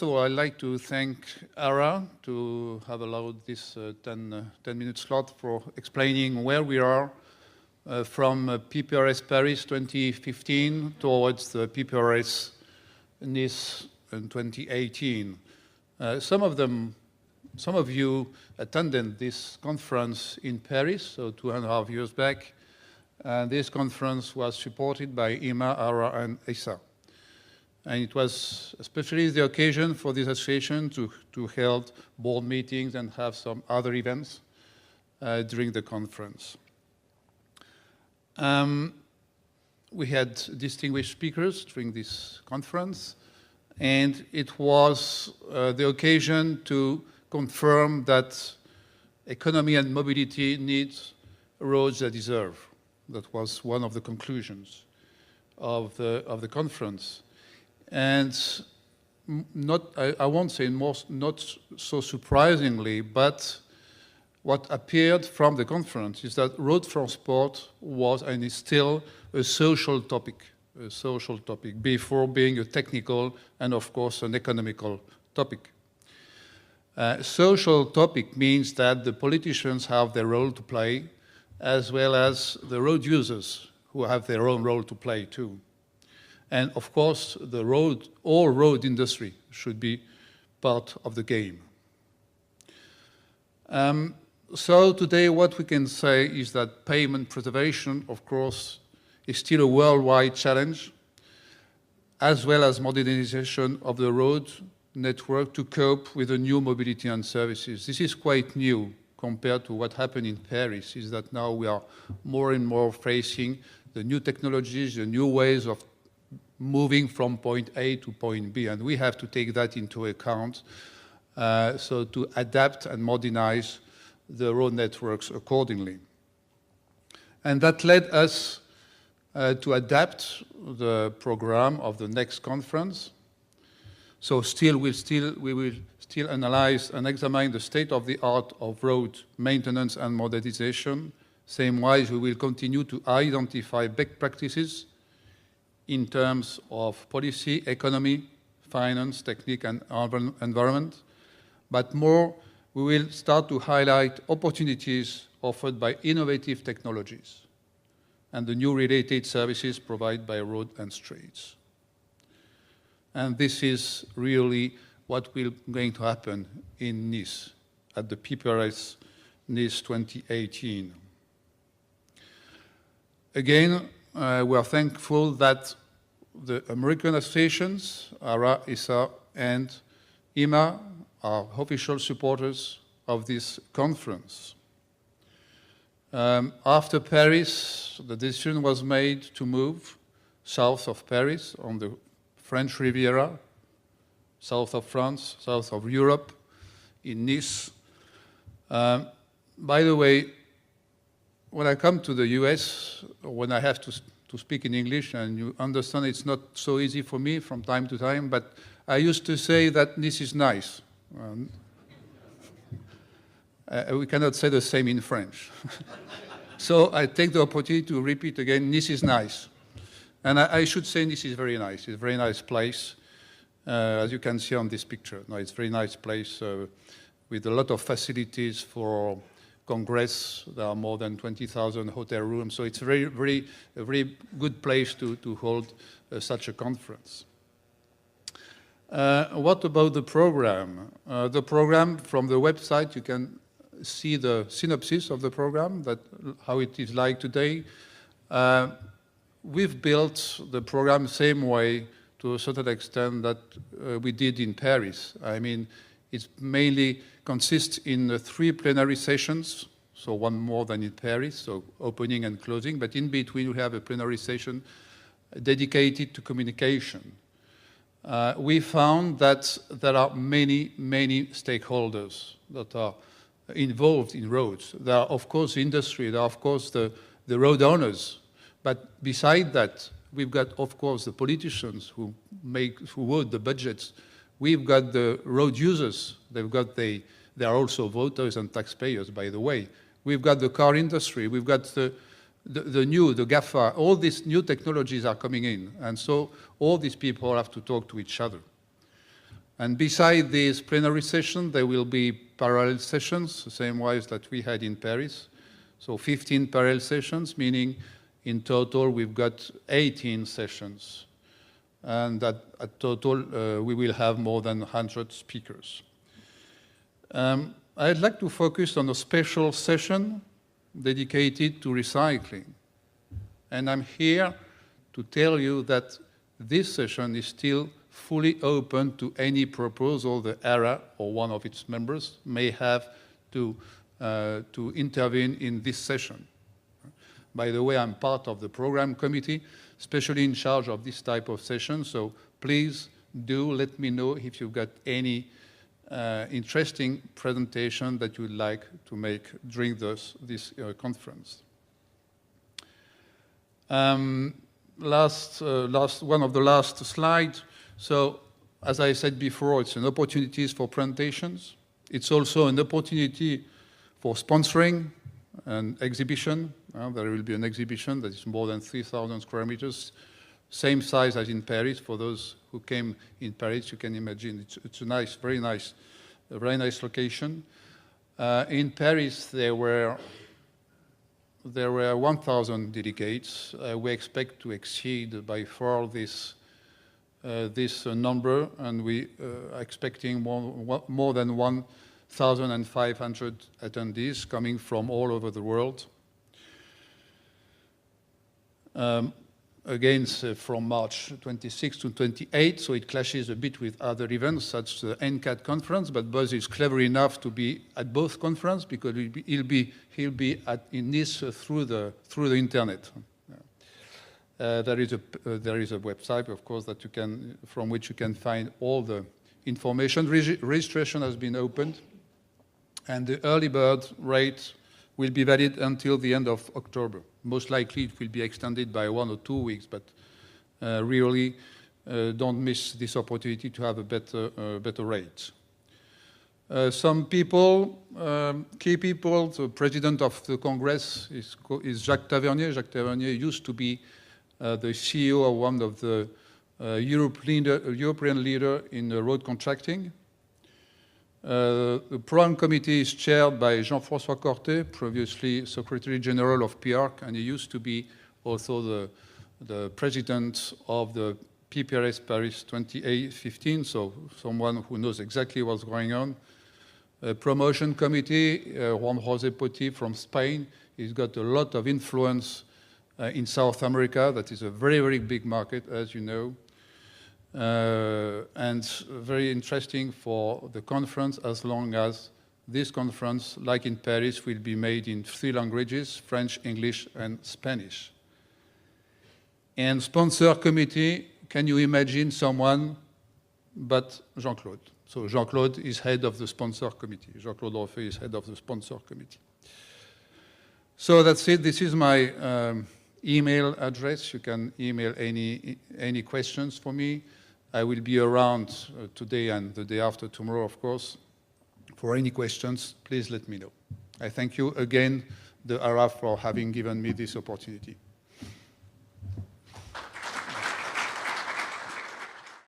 of all, I'd like to thank ARRA to have allowed this 10-minute slot for explaining where we are from PPRS Paris 2015 towards the PPRS Nice in 2018. Some of you attended this conference in Paris, so 2.5 years back. This conference was supported by IMA, ARRA, and ESA. And it was especially the occasion for this association to hold board meetings and have some other events during the conference. We had distinguished speakers during this conference, and it was the occasion to confirm that economy and mobility need roads they deserve. That was one of the conclusions of the conference. And I won't say not so surprisingly, but what appeared from the conference is that road transport was and is still a social topic before being a technical and, of course, an economical topic. Social topic means that the politicians have their role to play, as well as the road users who have their own role to play too. And of course, all road industry should be part of the game. So today what we can say is that pavement preservation, of course, is still a worldwide challenge, as well as modernization of the road network to cope with the new mobility and services. This is quite new compared to what happened in Paris, is that now we are more and more facing the new technologies, the new ways of moving from point A to point B, and we have to take that into account so to adapt and modernize the road networks accordingly. And that led us to adapt the program of the next conference. So we will still analyze and examine the state of the art of road maintenance and modernization. Same-wise, we will continue to identify best practices in terms of policy, economy, finance, technique, and environment. But more, we will start to highlight opportunities offered by innovative technologies and the new related services provided by road and streets. And this is really what will going to happen in Nice, at the PPRS Nice 2018. Again, we are thankful that the American associations, ARRA, ESA, and IMA, are official supporters of this conference. After Paris, the decision was made to move south of Paris on the French Riviera, south of France, south of Europe, in Nice. By the way, when I come to the US, when I have to speak in English, and you understand it's not so easy for me from time to time, but I used to say that Nice is nice. We cannot say the same in French. So I take the opportunity to repeat again, Nice is nice. And I should say Nice is very nice. It's a very nice place, as you can see on this picture. No, it's a very nice place with a lot of facilities for Congress. There are more than 20,000 hotel rooms, so it's a very good place to hold such a conference. What about the program? The program, from the website, you can see the synopsis of the program, how it is like today. We've built the program same way to a certain extent that we did in Paris. I mean, it mainly consists in 3 plenary sessions, so one more than in Paris, so opening and closing, but in between we have a plenary session dedicated to communication. We found that there are many stakeholders that are involved in roads. There are, of course, industry, there are, of course, the road owners, but beside that, we've got, of course, the politicians who vote the budgets. We've got the road users. They are also voters and taxpayers, by the way. We've got the car industry. We've got the GAFA. All these new technologies are coming in, and so all these people have to talk to each other. And beside these plenary sessions, there will be parallel sessions, the same way that we had in Paris. So 15 parallel sessions, meaning in total we've got 18 sessions. And at total, we will have more than 100 speakers. I'd like to focus on a special session dedicated to recycling. And I'm here to tell you that this session is still fully open to any proposal the ARRA or one of its members may have to intervene in this session. By the way, I'm part of the program committee, especially in charge of this type of session, so please do let me know if you've got any interesting presentation that you'd like to make during this conference. One of the last slides. So, as I said before, it's an opportunity for presentations. It's also an opportunity for sponsoring an exhibition. There will be an exhibition that is more than 3,000 square meters, same size as in Paris. For those who came in Paris, you can imagine it's a nice, very nice location. In Paris, there were 1,000 delegates. We expect to exceed by far this number, and we are expecting more than 1,500 attendees coming from all over the world. Again, from March 26 to 28, so it clashes a bit with other events, such as the NCAT conference, but Buzz is clever enough to be at both conferences because he'll be in Nice through the internet. There is a website, of course, that from which you can find all the information. Registration has been opened, and the early bird rate will be valid until the end of October. Most likely it will be extended by 1 or 2 weeks, but really don't miss this opportunity to have a better rate. Some people, key people, the president of the Congress is Jacques Tavernier. Jacques Tavernier used to be the CEO of one of the European leader in road contracting. The program committee is chaired by Jean-François Cortet, previously Secretary General of PPRS, and he used to be also the president of the PPRS Paris 2015, so someone who knows exactly what's going on. Promotion committee, Juan José Poti from Spain. He's got a lot of influence in South America. That is a very, very big market, as you know. And very interesting for the conference, as long as this conference, like in Paris, will be made in 3 languages, French, English, and Spanish. And sponsor committee, can you imagine someone but Jean-Claude? So Jean-Claude is head of the sponsor committee. Jean-Claude Roffet is head of the sponsor committee. So that's it. This is my email address. You can email any questions for me. I will be around today and the day after tomorrow, of course. For any questions, please let me know. I thank you again, the ARRA, for having given me this opportunity.